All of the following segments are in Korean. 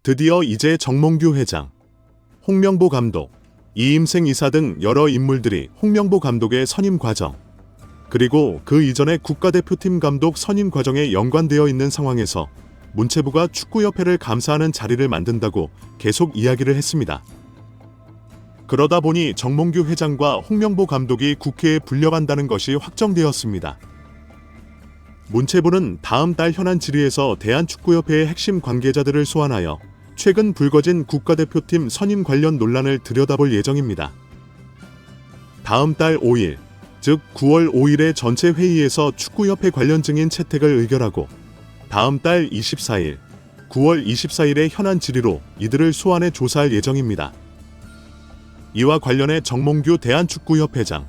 드디어 이제 정몽규 회장, 홍명보 감독, 이임생 이사 등 여러 인물들이 홍명보 감독의 선임 과정, 그리고 그 이전의 국가대표팀 감독 선임 과정에 연관되어 있는 상황에서 문체부가 축구협회를 감사하는 자리를 만든다고 계속 이야기를 했습니다. 그러다 보니 정몽규 회장과 홍명보 감독이 국회에 불려간다는 것이 확정되었습니다. 문체부는 다음 달 현안 질의에서 대한축구협회의 핵심 관계자들을 소환하여 최근 불거진 국가대표팀 선임 관련 논란을 들여다볼 예정입니다. 다음 달 5일, 즉 9월 5일의 전체 회의에서 축구협회 관련 증인 채택을 의결하고 다음 달 24일, 9월 24일의 현안 질의로 이들을 소환해 조사할 예정입니다. 이와 관련해 정몽규 대한축구협회장,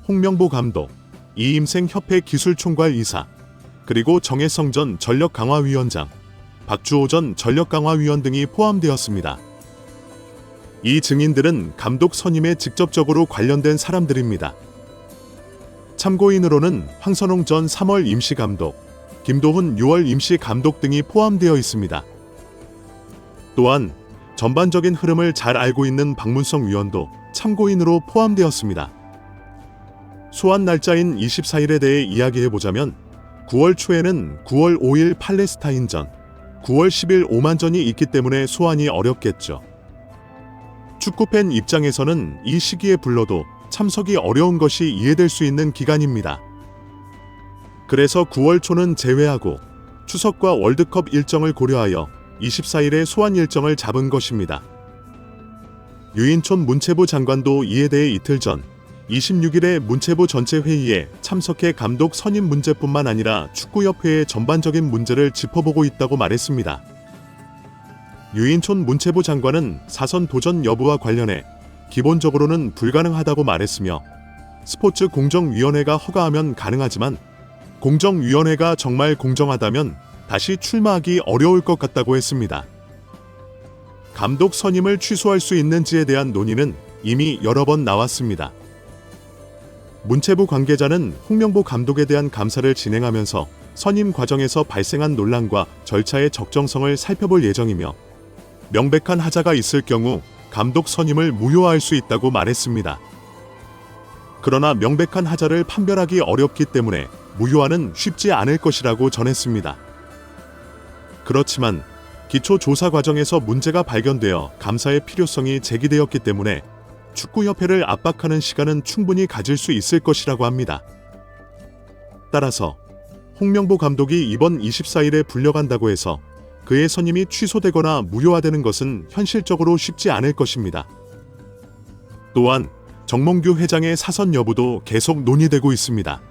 홍명보 감독, 이임생 협회 기술총괄 이사, 그리고 정혜성 전 전력강화위원장, 박주호 전 전력강화위원 등이 포함되었습니다. 이 증인들은 감독 선임에 직접적으로 관련된 사람들입니다. 참고인으로는 황선홍 전 3월 임시감독, 김도훈 6월 임시감독 등이 포함되어 있습니다. 또한 전반적인 흐름을 잘 알고 있는 박문성 위원도 참고인으로 포함되었습니다. 소환 날짜인 24일에 대해 이야기해보자면 9월 초에는 9월 5일 팔레스타인전, 9월 10일 오만전이 있기 때문에 소환이 어렵겠죠. 축구팬 입장에서는 이 시기에 불러도 참석이 어려운 것이 이해될 수 있는 기간입니다. 그래서 9월 초는 제외하고 추석과 월드컵 일정을 고려하여 24일에 소환 일정을 잡은 것입니다. 유인촌 문체부 장관도 이에 대해 이틀 전 26일에 문체부 전체 회의에 참석해 감독 선임 문제뿐만 아니라 축구협회의 전반적인 문제를 짚어보고 있다고 말했습니다. 유인촌 문체부 장관은 사선 도전 여부와 관련해 기본적으로는 불가능하다고 말했으며 스포츠 공정위원회가 허가하면 가능하지만 공정위원회가 정말 공정하다면 다시 출마하기 어려울 것 같다고 했습니다. 감독 선임을 취소할 수 있는지에 대한 논의는 이미 여러 번 나왔습니다. 문체부 관계자는 홍명보 감독에 대한 감사를 진행하면서 선임 과정에서 발생한 논란과 절차의 적정성을 살펴볼 예정이며 명백한 하자가 있을 경우 감독 선임을 무효화할 수 있다고 말했습니다. 그러나 명백한 하자를 판별하기 어렵기 때문에 무효화는 쉽지 않을 것이라고 전했습니다. 그렇지만 기초조사 과정에서 문제가 발견되어 감사의 필요성이 제기되었기 때문에 축구협회를 압박하는 시간은 충분히 가질 수 있을 것이라고 합니다. 따라서 홍명보 감독이 이번 24일에 불려간다고 해서 그의 선임이 취소되거나 무효화되는 것은 현실적으로 쉽지 않을 것입니다. 또한 정몽규 회장의 사선 여부도 계속 논의되고 있습니다.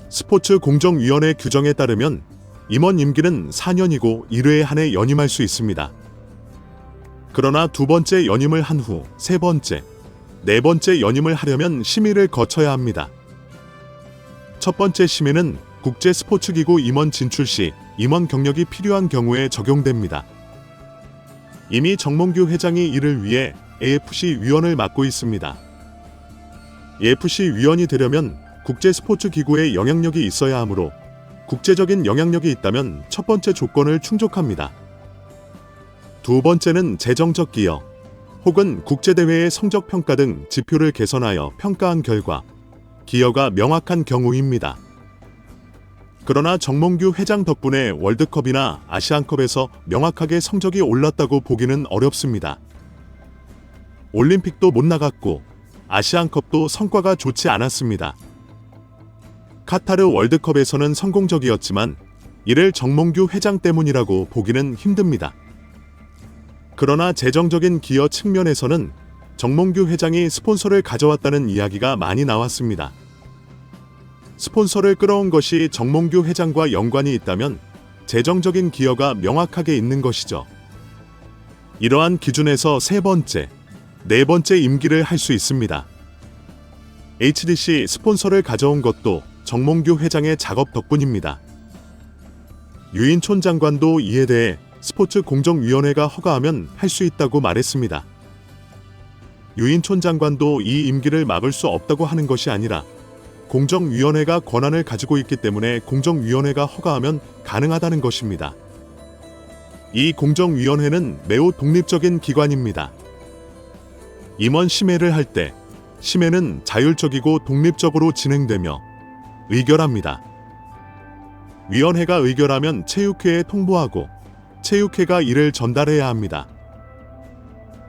스포츠 공정위원회 규정에 따르면 임원 임기는 4년이고 1회에 한해 연임할 수 있습니다. 그러나 두 번째 연임을 한 후 세 번째, 네 번째 연임을 하려면 심의를 거쳐야 합니다. 첫 번째 심의는 국제스포츠기구 임원 진출 시 임원 경력이 필요한 경우에 적용됩니다. 이미 정몽규 회장이 이를 위해 AFC 위원을 맡고 있습니다. AFC 위원이 되려면 국제스포츠기구에 영향력이 있어야 하므로 국제적인 영향력이 있다면 첫 번째 조건을 충족합니다. 두 번째는 재정적 기여, 혹은 국제대회의 성적평가 등 지표를 개선하여 평가한 결과 기여가 명확한 경우입니다. 그러나 정몽규 회장 덕분에 월드컵이나 아시안컵에서 명확하게 성적이 올랐다고 보기는 어렵습니다. 올림픽도 못 나갔고 아시안컵도 성과가 좋지 않았습니다. 카타르 월드컵에서는 성공적이었지만 이를 정몽규 회장 때문이라고 보기는 힘듭니다. 그러나 재정적인 기여 측면에서는 정몽규 회장이 스폰서를 가져왔다는 이야기가 많이 나왔습니다. 스폰서를 끌어온 것이 정몽규 회장과 연관이 있다면 재정적인 기여가 명확하게 있는 것이죠. 이러한 기준에서 세 번째, 네 번째 임기를 할 수 있습니다. HDC 스폰서를 가져온 것도 정몽규 회장의 작업 덕분입니다. 유인촌 장관도 이에 대해 스포츠 공정위원회가 허가하면 할 수 있다고 말했습니다. 유인촌 장관도 이 임기를 막을 수 없다고 하는 것이 아니라 공정위원회가 권한을 가지고 있기 때문에 공정위원회가 허가하면 가능하다는 것입니다. 이 공정위원회는 매우 독립적인 기관입니다. 임원 심의를 할 때 심의는 자율적이고 독립적으로 진행되며 의결합니다. 위원회가 의결하면 체육회에 통보하고 체육회가 이를 전달해야 합니다.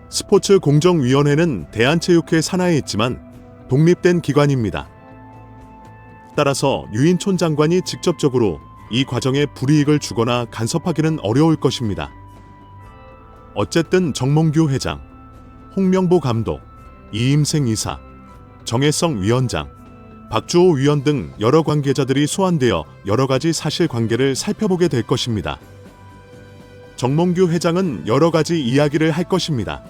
스포츠 공정위원회는 대한체육회 산하에 있지만 독립된 기관입니다. 따라서 유인촌 장관이 직접적으로 이 과정에 불이익을 주거나 간섭하기는 어려울 것입니다. 어쨌든 정몽규 회장, 홍명보 감독, 이임생 이사, 정혜성 위원장, 박주호 위원 등 여러 관계자들이 소환되어 여러 가지 사실관계를 살펴보게 될 것입니다. 정몽규 회장은 여러 가지 이야기를 할 것입니다.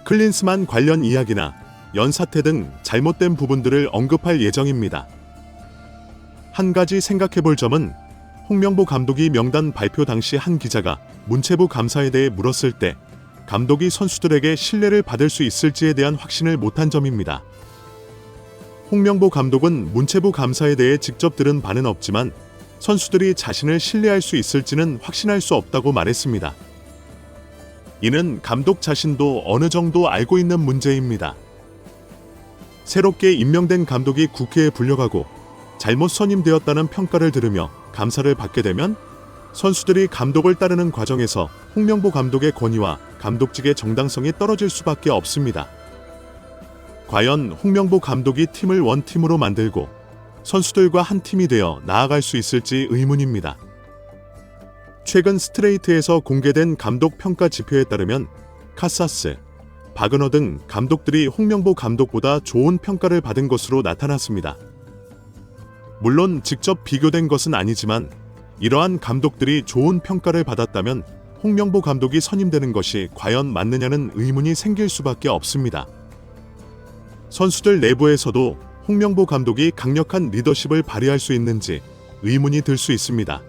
클린스만 관련 이야기나 연사태 등 잘못된 부분들을 언급할 예정입니다. 한 가지 생각해 볼 점은 홍명보 감독이 명단 발표 당시 한 기자가 문체부 감사에 대해 물었을 때 감독이 선수들에게 신뢰를 받을 수 있을지에 대한 확신을 못한 점입니다. 홍명보 감독은 문체부 감사에 대해 직접 들은 바는 없지만 선수들이 자신을 신뢰할 수 있을지는 확신할 수 없다고 말했습니다. 이는 감독 자신도 어느 정도 알고 있는 문제입니다. 새롭게 임명된 감독이 국회에 불려가고 잘못 선임되었다는 평가를 들으며 감사를 받게 되면 선수들이 감독을 따르는 과정에서 홍명보 감독의 권위와 감독직의 정당성이 떨어질 수밖에 없습니다. 과연 홍명보 감독이 팀을 원팀으로 만들고 선수들과 한 팀이 되어 나아갈 수 있을지 의문입니다. 최근 스트레이트에서 공개된 감독 평가 지표에 따르면 카사스, 바그너 등 감독들이 홍명보 감독보다 좋은 평가를 받은 것으로 나타났습니다. 물론 직접 비교된 것은 아니지만 이러한 감독들이 좋은 평가를 받았다면 홍명보 감독이 선임되는 것이 과연 맞느냐는 의문이 생길 수밖에 없습니다. 선수들 내부에서도 홍명보 감독이 강력한 리더십을 발휘할 수 있는지 의문이 들 수 있습니다.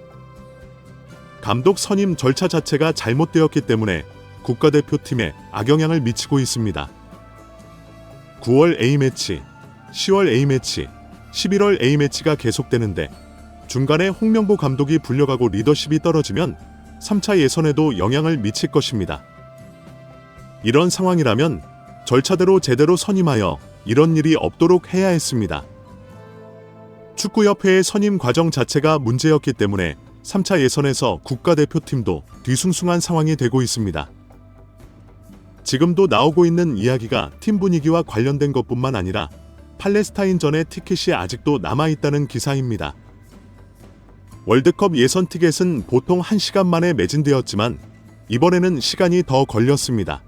감독 선임 절차 자체가 잘못되었기 때문에 국가대표팀에 악영향을 미치고 있습니다. 9월 A매치, 10월 A매치, 11월 A매치가 계속되는데 중간에 홍명보 감독이 불려가고 리더십이 떨어지면 3차 예선에도 영향을 미칠 것입니다. 이런 상황이라면 절차대로 제대로 선임하여 이런 일이 없도록 해야 했습니다. 축구협회의 선임 과정 자체가 문제였기 때문에 3차 예선에서 국가대표팀도 뒤숭숭한 상황이 되고 있습니다. 지금도 나오고 있는 이야기가 팀 분위기와 관련된 것뿐만 아니라 팔레스타인전의 티켓이 아직도 남아있다는 기사입니다. 월드컵 예선 티켓은 보통 1시간 만에 매진되었지만 이번에는 시간이 더 걸렸습니다.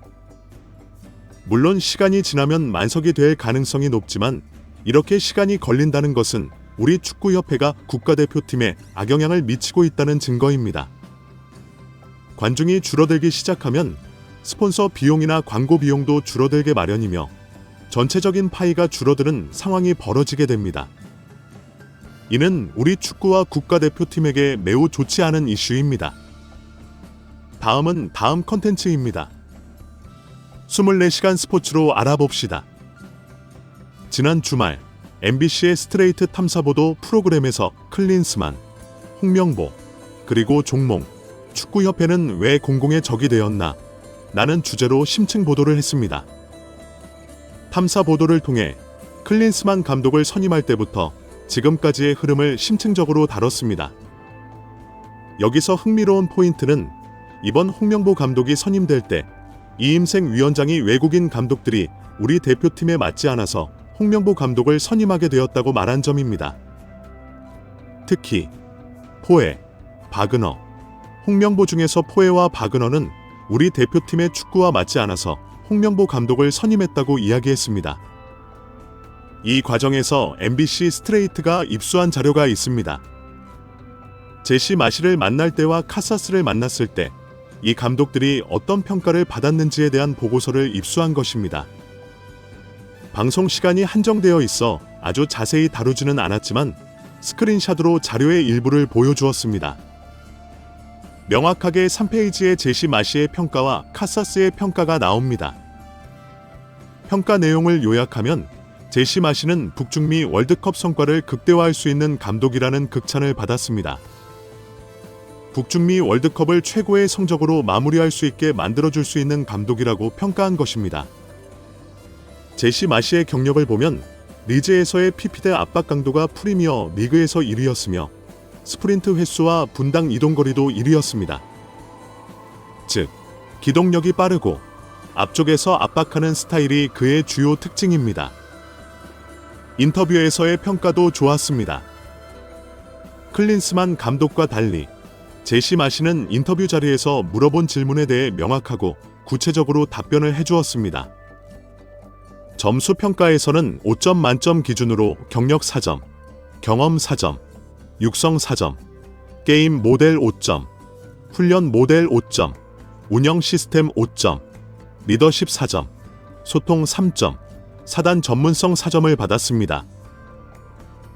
물론 시간이 지나면 만석이 될 가능성이 높지만 이렇게 시간이 걸린다는 것은 우리 축구협회가 국가대표팀에 악영향을 미치고 있다는 증거입니다. 관중이 줄어들기 시작하면 스폰서 비용이나 광고 비용도 줄어들게 마련이며 전체적인 파이가 줄어드는 상황이 벌어지게 됩니다. 이는 우리 축구와 국가대표팀에게 매우 좋지 않은 이슈입니다. 다음은 다음 컨텐츠입니다. 24시간 스포츠로 알아봅시다. 지난 주말 MBC의 스트레이트 탐사보도 프로그램에서 클린스만, 홍명보, 그리고 종몽, 축구협회는 왜 공공의 적이 되었나? 라는 주제로 심층 보도를 했습니다. 탐사 보도를 통해 클린스만 감독을 선임할 때부터 지금까지의 흐름을 심층적으로 다뤘습니다. 여기서 흥미로운 포인트는 이번 홍명보 감독이 선임될 때 이임생 위원장이 외국인 감독들이 우리 대표팀에 맞지 않아서 홍명보 감독을 선임하게 되었다고 말한 점입니다. 특히 포에, 바그너, 홍명보 중에서 포에와 바그너는 우리 대표팀의 축구와 맞지 않아서 홍명보 감독을 선임했다고 이야기했습니다. 이 과정에서 MBC 스트레이트가 입수한 자료가 있습니다. 제시 마시를 만날 때와 카사스를 만났을 때 이 감독들이 어떤 평가를 받았는지에 대한 보고서를 입수한 것입니다. 방송 시간이 한정되어 있어 아주 자세히 다루지는 않았지만 스크린샷으로 자료의 일부를 보여주었습니다. 명확하게 3페이지의 제시 마시의 평가와 카사스의 평가가 나옵니다. 평가 내용을 요약하면 제시 마시는 북중미 월드컵 성과를 극대화할 수 있는 감독이라는 극찬을 받았습니다. 북중미 월드컵을 최고의 성적으로 마무리할 수 있게 만들어줄 수 있는 감독이라고 평가한 것입니다. 제시 마시의 경력을 보면 리즈에서의 PP대 압박 강도가 프리미어 리그에서 1위였으며 스프린트 횟수와 분당 이동거리도 1위였습니다. 즉, 기동력이 빠르고 앞쪽에서 압박하는 스타일이 그의 주요 특징입니다. 인터뷰에서의 평가도 좋았습니다. 클린스만 감독과 달리 제시 마시는 인터뷰 자리에서 물어본 질문에 대해 명확하고 구체적으로 답변을 해주었습니다. 점수 평가에서는 5점 만점 기준으로 경력 4점, 경험 4점, 육성 4점, 게임 모델 5점, 훈련 모델 5점, 운영 시스템 5점, 리더십 4점, 소통 3점, 사단 전문성 4점을 받았습니다.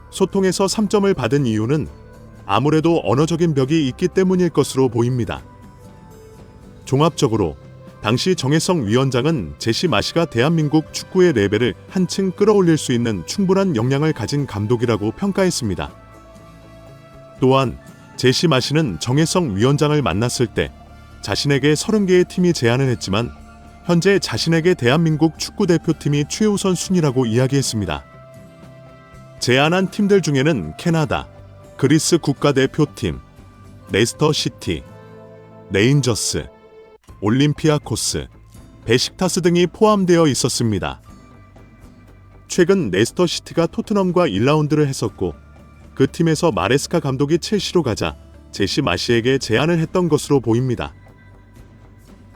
소통에서 3점을 받은 이유는 아무래도 언어적인 벽이 있기 때문일 것으로 보입니다. 종합적으로 당시 정혜성 위원장은 제시 마시가 대한민국 축구의 레벨을 한층 끌어올릴 수 있는 충분한 역량을 가진 감독이라고 평가했습니다. 또한 제시 마시는 정혜성 위원장을 만났을 때 자신에게 30개의 팀이 제안을 했지만 현재 자신에게 대한민국 축구대표팀이 최우선 순위라고 이야기했습니다. 제안한 팀들 중에는 캐나다, 그리스 국가대표팀, 레스터시티, 레인저스, 올림피아코스, 베식타스 등이 포함되어 있었습니다. 최근 레스터시티가 토트넘과 1라운드를 했었고 그 팀에서 마레스카 감독이 첼시로 가자 제시 마시에게 제안을 했던 것으로 보입니다.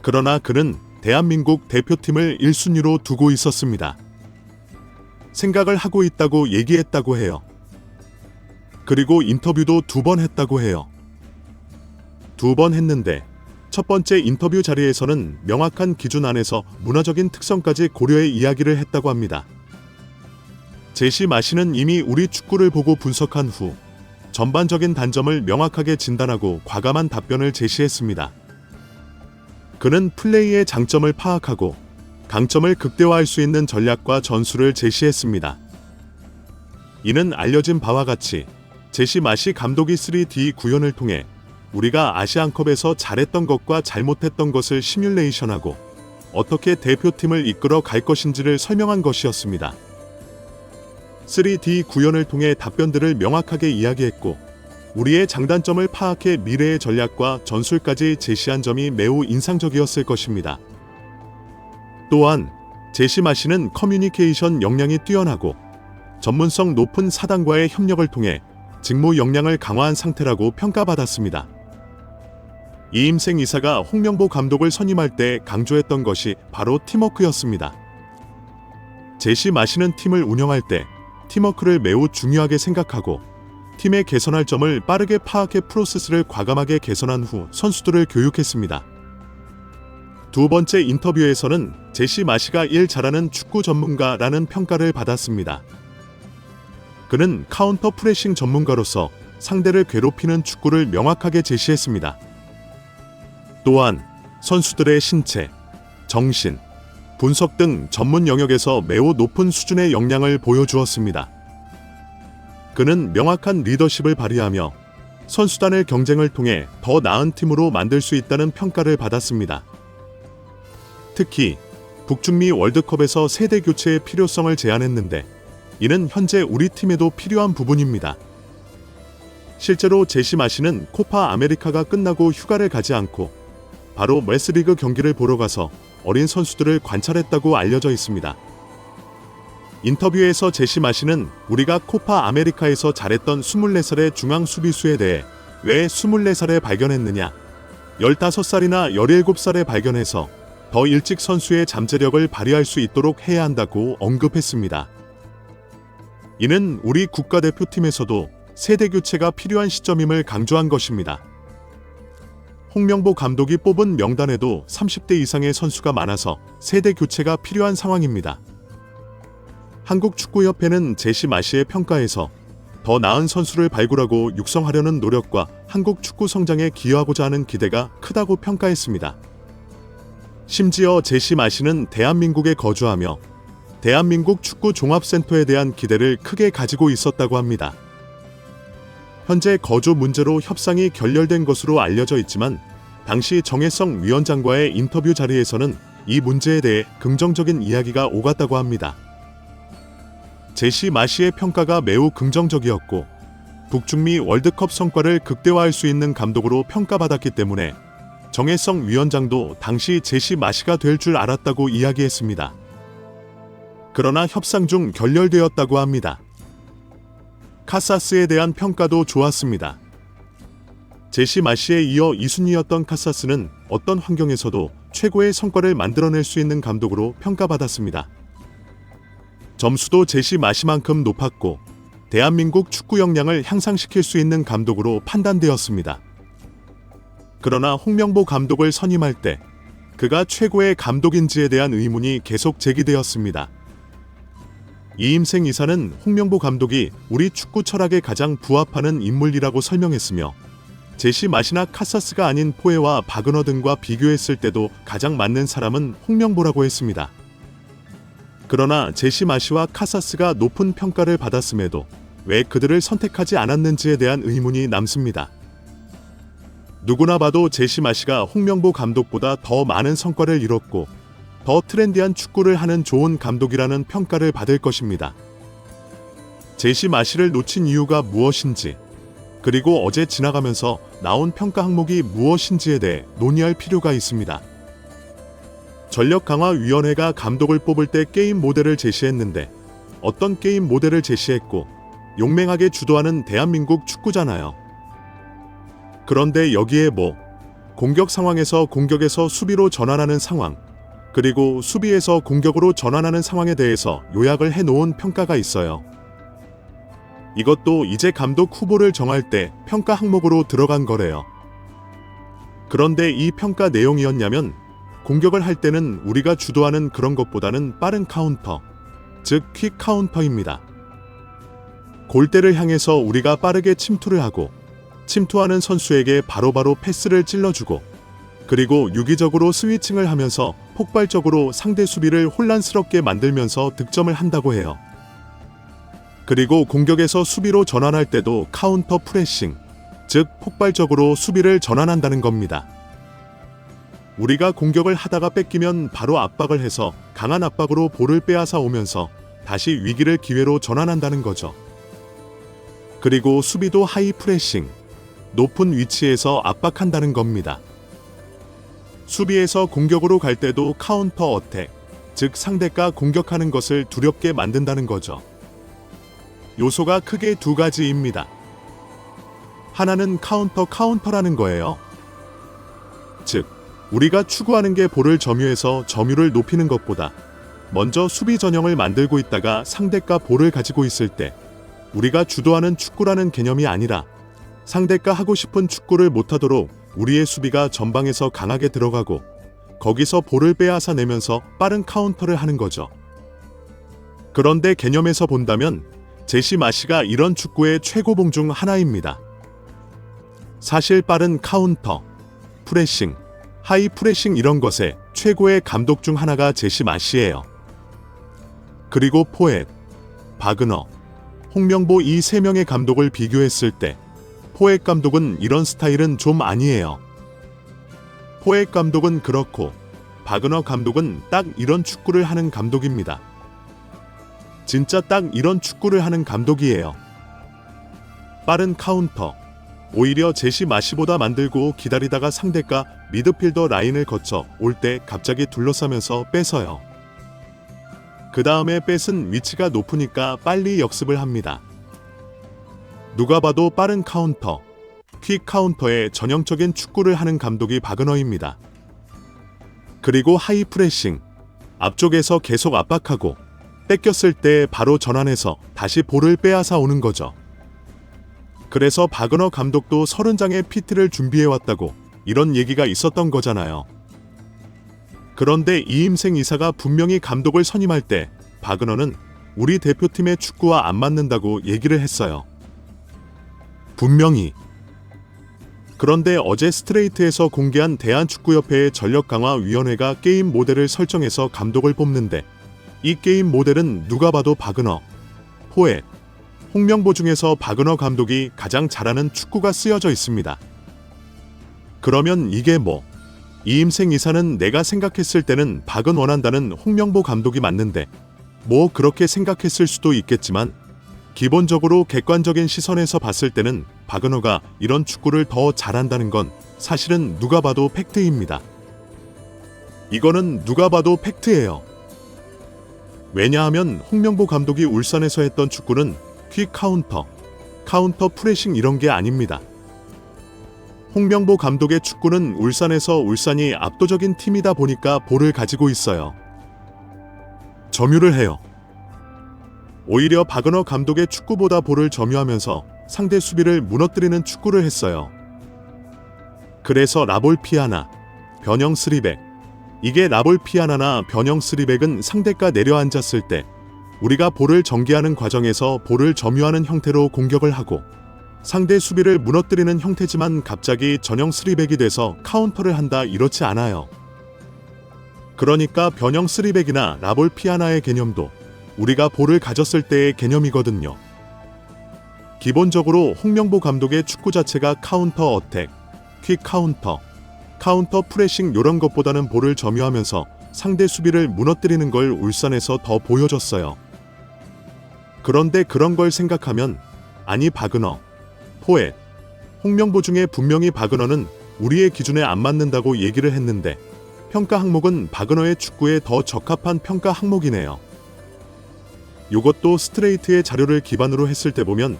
그러나 그는 대한민국 대표팀을 1순위로 두고 있었습니다. 생각을 하고 있다고 얘기했다고 해요. 그리고 인터뷰도 2번 했다고 해요. 2번 했는데 첫 번째 인터뷰 자리에서는 명확한 기준 안에서 문화적인 특성까지 고려해 이야기를 했다고 합니다. 제시 마시는 이미 우리 축구를 보고 분석한 후 전반적인 단점을 명확하게 진단하고 과감한 답변을 제시했습니다. 그는 플레이의 장점을 파악하고 강점을 극대화할 수 있는 전략과 전술을 제시했습니다. 이는 알려진 바와 같이 제시 마시 감독이 3D 구현을 통해 우리가 아시안컵에서 잘했던 것과 잘못했던 것을 시뮬레이션하고 어떻게 대표팀을 이끌어 갈 것인지를 설명한 것이었습니다. 3D 구현을 통해 답변들을 명확하게 이야기했고 우리의 장단점을 파악해 미래의 전략과 전술까지 제시한 점이 매우 인상적이었을 것입니다. 또한 제시 마시는 커뮤니케이션 역량이 뛰어나고 전문성 높은 사단과의 협력을 통해 직무 역량을 강화한 상태라고 평가받았습니다. 이임생 이사가 홍명보 감독을 선임할 때 강조했던 것이 바로 팀워크였습니다. 제시 마시는 팀을 운영할 때 팀워크를 매우 중요하게 생각하고 팀의 개선할 점을 빠르게 파악해 프로세스를 과감하게 개선한 후 선수들을 교육했습니다. 2번째 인터뷰에서는 제시 마시가 일 잘하는 축구 전문가라는 평가를 받았습니다. 그는 카운터 프레싱 전문가로서 상대를 괴롭히는 축구를 명확하게 제시했습니다. 또한 선수들의 신체, 정신, 분석 등 전문 영역에서 매우 높은 수준의 역량을 보여주었습니다. 그는 명확한 리더십을 발휘하며 선수단의 경쟁을 통해 더 나은 팀으로 만들 수 있다는 평가를 받았습니다. 특히 북중미 월드컵에서 세대 교체의 필요성을 제안했는데 이는 현재 우리 팀에도 필요한 부분입니다. 실제로 제시 마시는 코파 아메리카가 끝나고 휴가를 가지 않고 바로 메스리그 경기를 보러 가서 어린 선수들을 관찰했다고 알려져 있습니다. 인터뷰에서 제시 마시는 우리가 코파 아메리카에서 잘했던 24살의 중앙 수비수에 대해 왜 24살에 발견했느냐, 15살이나 17살에 발견해서 더 일찍 선수의 잠재력을 발휘할 수 있도록 해야 한다고 언급했습니다. 이는 우리 국가대표팀에서도 세대 교체가 필요한 시점임을 강조한 것입니다. 홍명보 감독이 뽑은 명단에도 30대 이상의 선수가 많아서 세대 교체가 필요한 상황입니다. 한국축구협회는 제시 마시의 평가에서 더 나은 선수를 발굴하고 육성하려는 노력과 한국 축구 성장에 기여하고자 하는 기대가 크다고 평가했습니다. 심지어 제시 마시는 대한민국에 거주하며 대한민국 축구 종합센터에 대한 기대를 크게 가지고 있었다고 합니다. 현재 거주 문제로 협상이 결렬된 것으로 알려져 있지만 당시 정혜성 위원장과의 인터뷰 자리에서는 이 문제에 대해 긍정적인 이야기가 오갔다고 합니다. 제시 마시의 평가가 매우 긍정적이었고 북중미 월드컵 성과를 극대화할 수 있는 감독으로 평가받았기 때문에 정혜성 위원장도 당시 제시 마시가 될 줄 알았다고 이야기했습니다. 그러나 협상 중 결렬되었다고 합니다. 카사스에 대한 평가도 좋았습니다. 제시 마시에 이어 2순위였던 카사스는 어떤 환경에서도 최고의 성과를 만들어낼 수 있는 감독으로 평가받았습니다. 점수도 제시 마시만큼 높았고 대한민국 축구 역량을 향상시킬 수 있는 감독으로 판단되었습니다. 그러나 홍명보 감독을 선임할 때 그가 최고의 감독인지에 대한 의문이 계속 제기되었습니다. 이임생 이사는 홍명보 감독이 우리 축구 철학에 가장 부합하는 인물이라고 설명했으며 제시 마시나 카사스가 아닌 포에와 바그너 등과 비교했을 때도 가장 맞는 사람은 홍명보라고 했습니다. 그러나 제시 마시와 카사스가 높은 평가를 받았음에도 왜 그들을 선택하지 않았는지에 대한 의문이 남습니다. 누구나 봐도 제시 마시가 홍명보 감독보다 더 많은 성과를 이뤘고 더 트렌디한 축구를 하는 좋은 감독이라는 평가를 받을 것입니다. 제시 마시를 놓친 이유가 무엇인지, 그리고 어제 지나가면서 나온 평가 항목이 무엇인지에 대해 논의할 필요가 있습니다. 전력강화위원회가 감독을 뽑을 때 게임 모델을 제시했는데 어떤 게임 모델을 제시했고 용맹하게 주도하는 대한민국 축구잖아요. 그런데 여기에 공격 상황에서 공격에서 수비로 전환하는 상황, 그리고 수비에서 공격으로 전환하는 상황에 대해서 요약을 해놓은 평가가 있어요. 이것도 이제 감독 후보를 정할 때 평가 항목으로 들어간 거래요. 그런데 이 평가 내용이었냐면 공격을 할 때는 우리가 주도하는 그런 것보다는 빠른 카운터, 즉 퀵 카운터입니다. 골대를 향해서 우리가 빠르게 침투를 하고 침투하는 선수에게 바로바로 패스를 찔러주고 그리고 유기적으로 스위칭을 하면서 폭발적으로 상대 수비를 혼란스럽게 만들면서 득점을 한다고 해요. 그리고 공격에서 수비로 전환할 때도 카운터 프레싱, 즉 폭발적으로 수비를 전환한다는 겁니다. 우리가 공격을 하다가 뺏기면 바로 압박을 해서 강한 압박으로 볼을 빼앗아 오면서 다시 위기를 기회로 전환한다는 거죠. 그리고 수비도 하이 프레싱, 높은 위치에서 압박한다는 겁니다. 수비에서 공격으로 갈 때도 카운터 어택, 즉 상대가 공격하는 것을 두렵게 만든다는 거죠. 요소가 크게 두 가지입니다. 하나는 카운터라는 거예요. 즉, 우리가 추구하는 게 볼을 점유해서 점유를 높이는 것보다 먼저 수비 전형을 만들고 있다가 상대가 볼을 가지고 있을 때 우리가 주도하는 축구라는 개념이 아니라 상대가 하고 싶은 축구를 못하도록 우리의 수비가 전방에서 강하게 들어가고 거기서 볼을 빼앗아 내면서 빠른 카운터를 하는 거죠. 그런데 개념에서 본다면 제시 마시가 이런 축구의 최고봉 중 하나입니다. 사실 빠른 카운터, 프레싱, 하이 프레싱 이런 것의 최고의 감독 중 하나가 제시 마시예요. 그리고 포엣, 바그너, 홍명보 이 세 명의 감독을 비교했을 때 포엣 감독은 이런 스타일은 좀 아니에요. 포엣 감독은 그렇고 바그너 감독은 딱 이런 축구를 하는 감독입니다. 진짜 딱 이런 축구를 하는 감독이에요. 빠른 카운터, 오히려 제시 마시보다 만들고 기다리다가 상대가 미드필더 라인을 거쳐 올 때 갑자기 둘러싸면서 뺏어요. 그 다음에 뺏은 위치가 높으니까 빨리 역습을 합니다. 누가 봐도 빠른 카운터, 퀵 카운터의 전형적인 축구를 하는 감독이 바그너입니다. 그리고 하이 프레싱, 앞쪽에서 계속 압박하고 뺏겼을 때 바로 전환해서 다시 볼을 빼앗아 오는 거죠. 그래서 바그너 감독도 30장의 PT를 준비해왔다고 이런 얘기가 있었던 거잖아요. 그런데 이임생 이사가 분명히 감독을 선임할 때 바그너는 우리 대표팀의 축구와 안 맞는다고 얘기를 했어요. 분명히. 그런데 어제 스트레이트에서 공개한 대한축구협회의 전력강화위원회가 게임 모델을 설정해서 감독을 뽑는데 이 게임 모델은 누가 봐도 바그너, 포엣, 홍명보 중에서 박은호 감독이 가장 잘하는 축구가 쓰여져 있습니다. 그러면 이게 뭐? 이임생 이사는 내가 생각했을 때는 박은 원한다는 홍명보 감독이 맞는데 뭐 그렇게 생각했을 수도 있겠지만 기본적으로 객관적인 시선에서 봤을 때는 박은호가 이런 축구를 더 잘한다는 건 사실은 누가 봐도 팩트입니다. 이거는 누가 봐도 팩트예요. 왜냐하면 홍명보 감독이 울산에서 했던 축구는 퀵 카운터 프레싱 이런 게 아닙니다. 홍명보 감독의 축구는 울산에서 울산이 압도적인 팀이다 보니까 볼을 가지고 있어요. 점유를 해요. 오히려 박은호 감독의 축구보다 볼을 점유하면서 상대 수비를 무너뜨리는 축구를 했어요. 그래서 라볼 피아나, 변형 3백. 이게 라볼 피아나나 변형 3백은 상대가 내려앉았을 때 우리가 볼을 전개하는 과정에서 볼을 점유하는 형태로 공격을 하고 상대 수비를 무너뜨리는 형태지만 갑자기 전형 3백이 돼서 카운터를 한다 이렇지 않아요. 그러니까 변형 3백이나 라볼 피아나의 개념도 우리가 볼을 가졌을 때의 개념이거든요. 기본적으로 홍명보 감독의 축구 자체가 카운터 어택, 퀵 카운터 프레싱 이런 것보다는 볼을 점유하면서 상대 수비를 무너뜨리는 걸 울산에서 더 보여줬어요. 그런데 그런 걸 생각하면 아니 박은호, 포엣, 홍명보 중에 분명히 박은호는 우리의 기준에 안 맞는다고 얘기를 했는데 평가 항목은 박은호의 축구에 더 적합한 평가 항목이네요. 이것도 스트레이트의 자료를 기반으로 했을 때 보면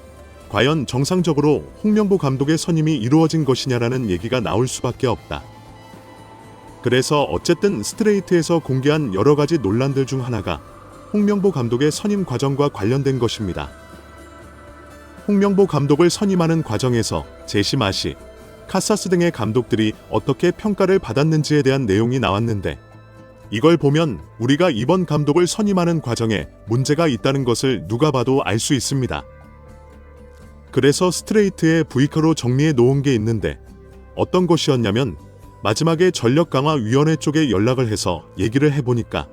과연 정상적으로 홍명보 감독의 선임이 이루어진 것이냐라는 얘기가 나올 수밖에 없다. 그래서 어쨌든 스트레이트에서 공개한 여러 가지 논란들 중 하나가 홍명보 감독의 선임 과정과 관련된 것입니다. 홍명보 감독을 선임하는 과정에서 제시마시, 카사스 등의 감독들이 어떻게 평가를 받았는지에 대한 내용이 나왔는데 이걸 보면 우리가 이번 감독을 선임하는 과정에 문제가 있다는 것을 누가 봐도 알 수 있습니다. 그래서 스트레이트에 V카로 정리해 놓은 게 있는데 어떤 것이었냐면 마지막에 전력강화위원회 쪽에 연락을 해서 얘기를 해보니까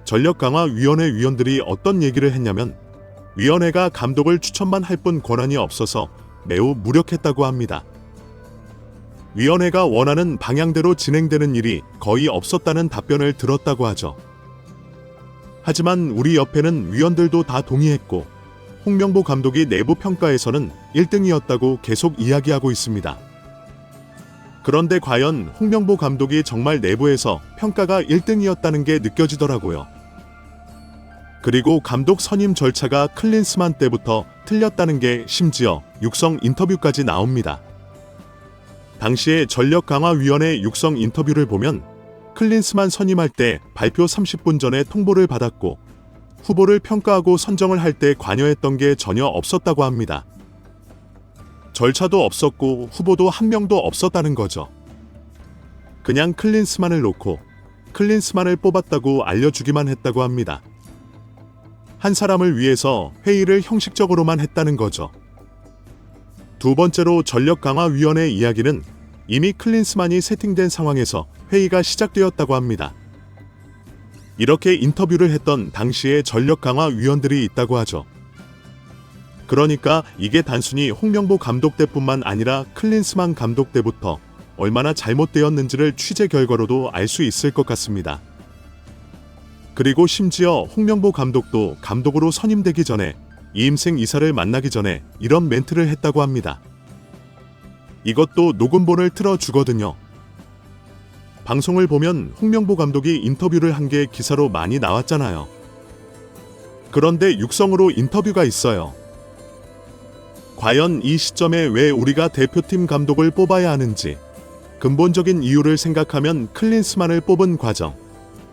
전력강화위원회 위원들이 어떤 얘기를 했냐면 위원회가 감독을 추천만 할 뿐 권한이 없어서 매우 무력했다고 합니다. 위원회가 원하는 방향대로 진행되는 일이 거의 없었다는 답변을 들었다고 하죠. 하지만 우리 옆에는 위원들도 다 동의했고 홍명보 감독이 내부 평가에서는 1등이었다고 계속 이야기하고 있습니다. 그런데 과연 홍명보 감독이 정말 내부에서 평가가 1등이었다는 게 느껴지더라고요. 그리고 감독 선임 절차가 클린스만 때부터 틀렸다는 게 심지어 육성 인터뷰까지 나옵니다. 당시에 전력강화위원회 육성 인터뷰를 보면 클린스만 선임할 때 발표 30분 전에 통보를 받았고 후보를 평가하고 선정을 할 때 관여했던 게 전혀 없었다고 합니다. 절차도 없었고 후보도 한 명도 없었다는 거죠. 그냥 클린스만을 놓고 클린스만을 뽑았다고 알려주기만 했다고 합니다. 한 사람을 위해서 회의를 형식적으로만 했다는 거죠. 두 번째로 전력강화위원회 이야기는 이미 클린스만이 세팅된 상황에서 회의가 시작되었다고 합니다. 이렇게 인터뷰를 했던 당시에 전력강화위원들이 있다고 하죠. 그러니까 이게 단순히 홍명보 감독 때뿐만 아니라 클린스만 감독 때부터 얼마나 잘못되었는지를 취재 결과로도 알 수 있을 것 같습니다. 그리고 심지어 홍명보 감독도 감독으로 선임되기 전에 이임생 이사를 만나기 전에 이런 멘트를 했다고 합니다. 이것도 녹음본을 틀어주거든요. 방송을 보면 홍명보 감독이 인터뷰를 한 게 기사로 많이 나왔잖아요. 그런데 육성으로 인터뷰가 있어요. 과연 이 시점에 왜 우리가 대표팀 감독을 뽑아야 하는지, 근본적인 이유를 생각하면 클린스만을 뽑은 과정,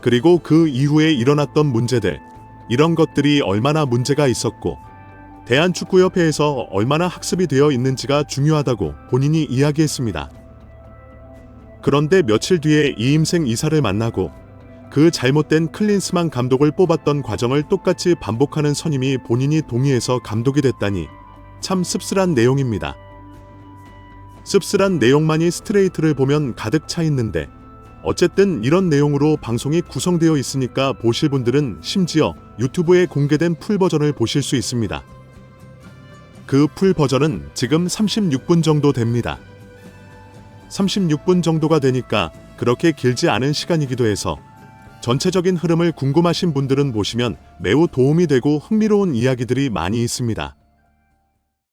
그리고 그 이후에 일어났던 문제들, 이런 것들이 얼마나 문제가 있었고 대한축구협회에서 얼마나 학습이 되어 있는지가 중요하다고 본인이 이야기했습니다. 그런데 며칠 뒤에 이임생 이사를 만나고 그 잘못된 클린스만 감독을 뽑았던 과정을 똑같이 반복하는 선임이 본인이 동의해서 감독이 됐다니 참 씁쓸한 내용입니다. 씁쓸한 내용만이 스트레이트를 보면 가득 차 있는데 어쨌든 이런 내용으로 방송이 구성되어 있으니까 보실 분들은 심지어 유튜브에 공개된 풀버전을 보실 수 있습니다. 그 풀 버전은 지금 36분 정도 됩니다. 36분 정도가 되니까 그렇게 길지 않은 시간이기도 해서 전체적인 흐름을 궁금하신 분들은 보시면 매우 도움이 되고 흥미로운 이야기들이 많이 있습니다.